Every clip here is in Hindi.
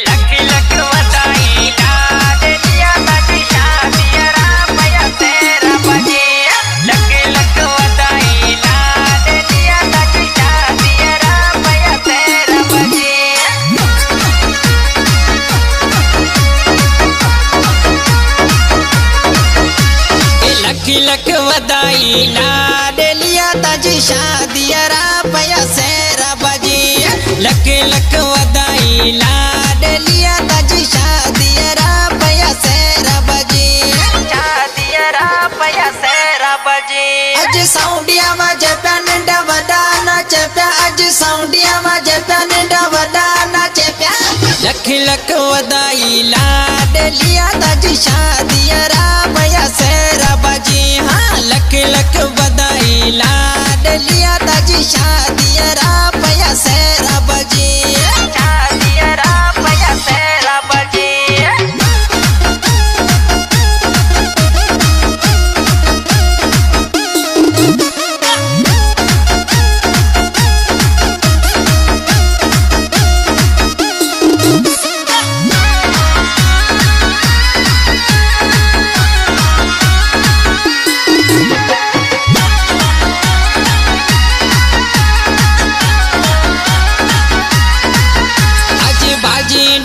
लख लख बधाई लाडलिया ताजी शादी रामया तेरा बजे लख लख बधाई लाडलिया ताजी शादी रामया तेरा बजे लख लख बधाई लाडलिया ताजी शादी रामया तेरा बजे लख लख बधाई लाडलिया ताजी शादी रामया तेरा बजे शादी रामया तेरा बजे अज साउंडिया वाजे प्यान वडा नाच प्या अज साउंडिया वाजे प्यान वडा नाच प्या लख लख बधाई लाडलिया ताजी शादी रामया तेरा बजे हाँ लख लख बधाई लाडलिया ताजी शादी रामया तेरा बजे शादी रामया तेरा बजे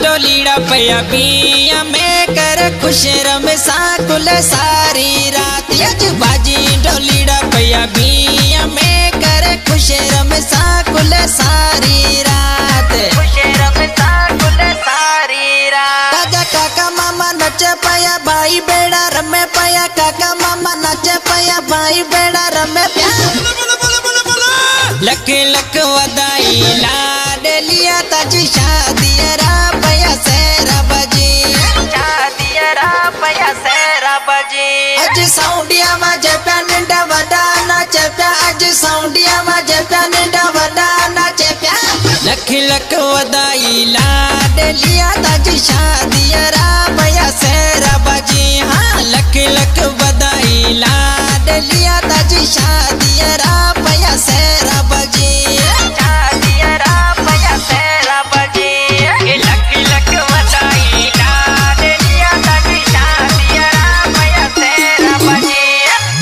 डोलीड़ा पया पिया में कर खुश रम साकुल सारी रात अज बाजी डोलीड़ा पया पिया में कर खुश रम साकुल सारी रात खुश रम साकुल सारी रात ताजा काका मामा नच पया भाई बेड़ा रमे पया काका मामा नच पया भाई बेड़ा रमे प्या लख लख बधाई लाडलिया ताजी शादी रामया तेरा बजे शादी रामया तेरा बजे अज साउंडिया वाजे प्यान वडा नाच प्या अज साउंडिया वाजे प्यान वडा नाच प्या लख लख बधाई लाडलिया ताजी शादी रामया तेरा बजे हाँ लख लख बधाई लाडलिया ताजी शादी रामया तेरा बजे शादी रामया तेरा बजे लख लख बधाई लाडलिया ताजी शादी रामया तेरा बजे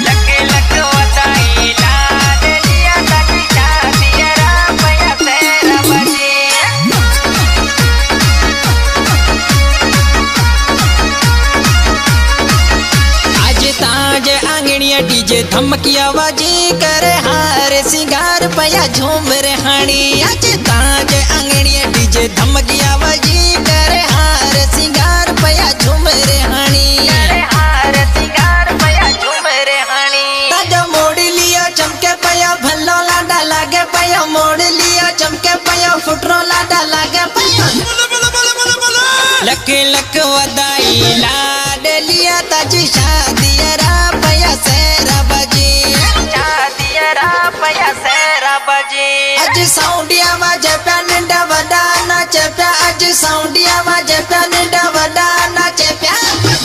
लख लख बधाई लाडलिया ताजी शादी रामया तेरा बजे आज ताज आंगणिया डीजे धमकी आवाजी करे हार सिंगार पया झूम रे हानी आज ताज आंगणिया डीजे धमकी आवाजी करे हार सिंगार पया झूम रे हानी हार सिंगार पया झूम रे हानी ताजा मोड़ लिया चमके पया भल्लो लाडा लागे पया मोड़ लिया चमके पया फुटरो लाडा लागे पया लख लख बधाई लाडलिया ताजी शादी रामया तेरा बजे शादी रामया तेरा बजे अज साउंडिया वाजे प्यान वडा नाच प्या अज साउंडिया वाजे प्यान वडा नाच प्या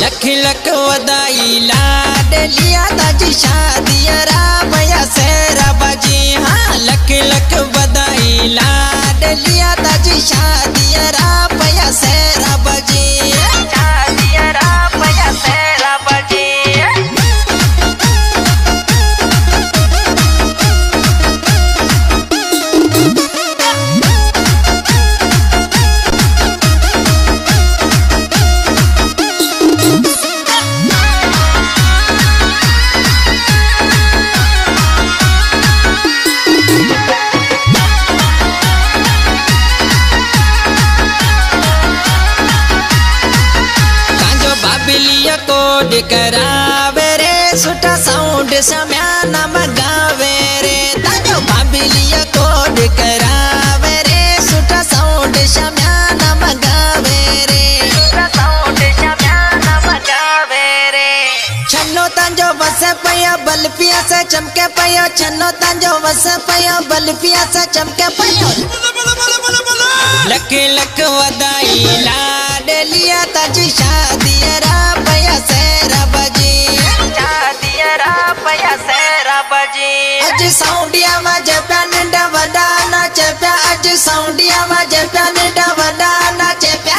लख लख बधाई लाडलिया ताजी शादी रामया तेरा बजे हाँ लख लख बधाई लाडलिया ताजी शादी रामया तेरा बजे शादी रामया तेरा बजे कोड करावे रे सुठा साउंड सम्याना मगावे रे ताजो बाबिलिया कोड करावे रे सुठा साउंड सम्याना मगावे रे सुठा साउंड सम्याना मगावे रे छन्नो तांजो वसे पया बल्पिया से चमके पया छन्नो तांजो वसे पया बल्पिया से चमके पया लख लख बधाई लाडलिया ताजी शादी रामया तेरा बजे शादी रामया तेरा बजे अज साउंडिया वाजे प्यान वडा नाच प्या अज साउंडिया वाजे प्यान वडा नाच प्या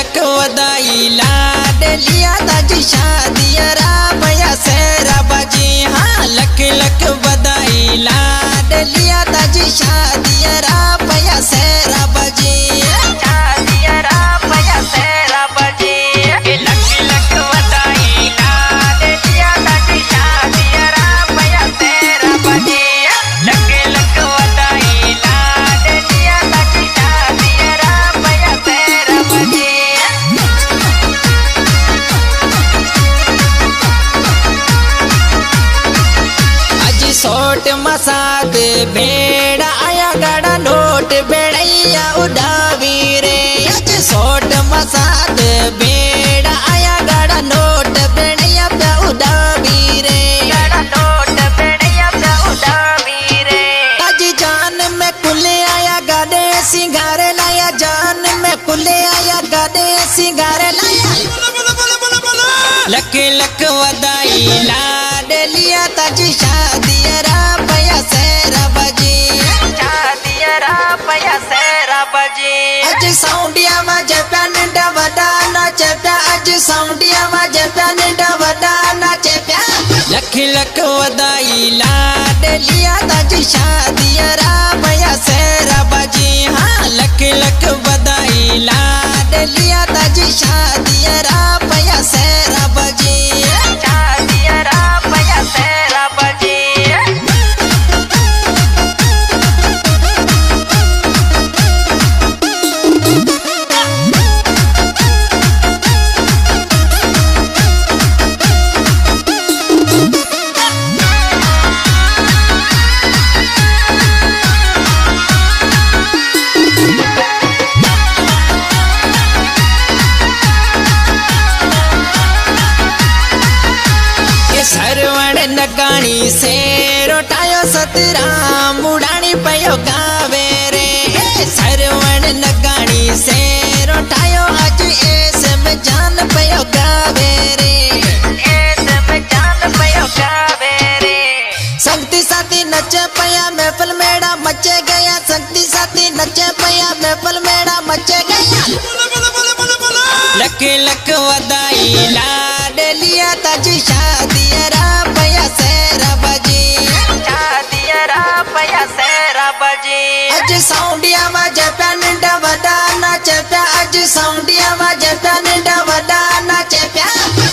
लख वधाई लाड लिया ताजी शादी रा भैया सेरा बाजी। हाँ लख लख वधाई लाड लिया ताजी शादी रा भैया सेरा बाजी। शादी रा भैया सेरा बाजी। लख लख वधाई लाड लिया ताजी शादी रा भैया सेरा बाजी। लख लख वधाई लाड लिया ताजी शादी रा भैया सेरा बाजी। सोट मसाद भेड़ा आया गड़ा नोट बेड़ैया उड़ावी रे। आज सोट मसाद भेड़ा आया गड़ा नोट बेड़ैया पे उड़ावी रे। गड़ा नोट बेड़ैया पे उड़ावी रे। आज जान में कुले आया गाड़े सिंगारे लाया। जान में कुले आया गाड़े सिंगारे लाया। लख लख वधाई लाड लिया ताजी शादी रा भैया सेरा बाजी। शादी रा भैया सेरा बाजी। आज साउंडिया वाजे प्यान डवडा नाचे प्या। आज साउंडिया वाजे प्यान डवडा नाचे प्या। लख लख वधाई लाड लिया ताजी शादी रा भैया सेरा बाजी। हाँ लख लख वधाई लाड लिया ताजी शादी रा भैया सेरा बाजी। शादी रा भैया सेरा बाजी। सरवण नगाणी से रोटायो सतराम उड़ानी पयो गावे रे। सरवण नगाणी से रोटायो आज ऐस में जान पयो गावे रे। ऐस में जान पयो गावे रे। संगती साथी नचे पया महफिल मेड़ा मचे गया। संगती साथी नचे पया महफिल मेड़ा मचे गया। लख लख वधाई लाड लिया ताजी शादी रा भैया सेरा बाजी। शादी रा भैया सेरा बाजी। आज साउंडिया वाजे प्यान डवडा नाचे प्या। आज साउंडिया वाजे प्यान डवडा नाचे प्या।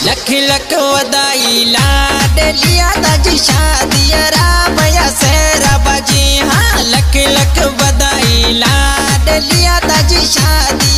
लख लख वधाई लाड लिया ताजी शादी रा भैया सेरा बाजी। हाँ लख लख वधाई लाड लिया ताजी शादी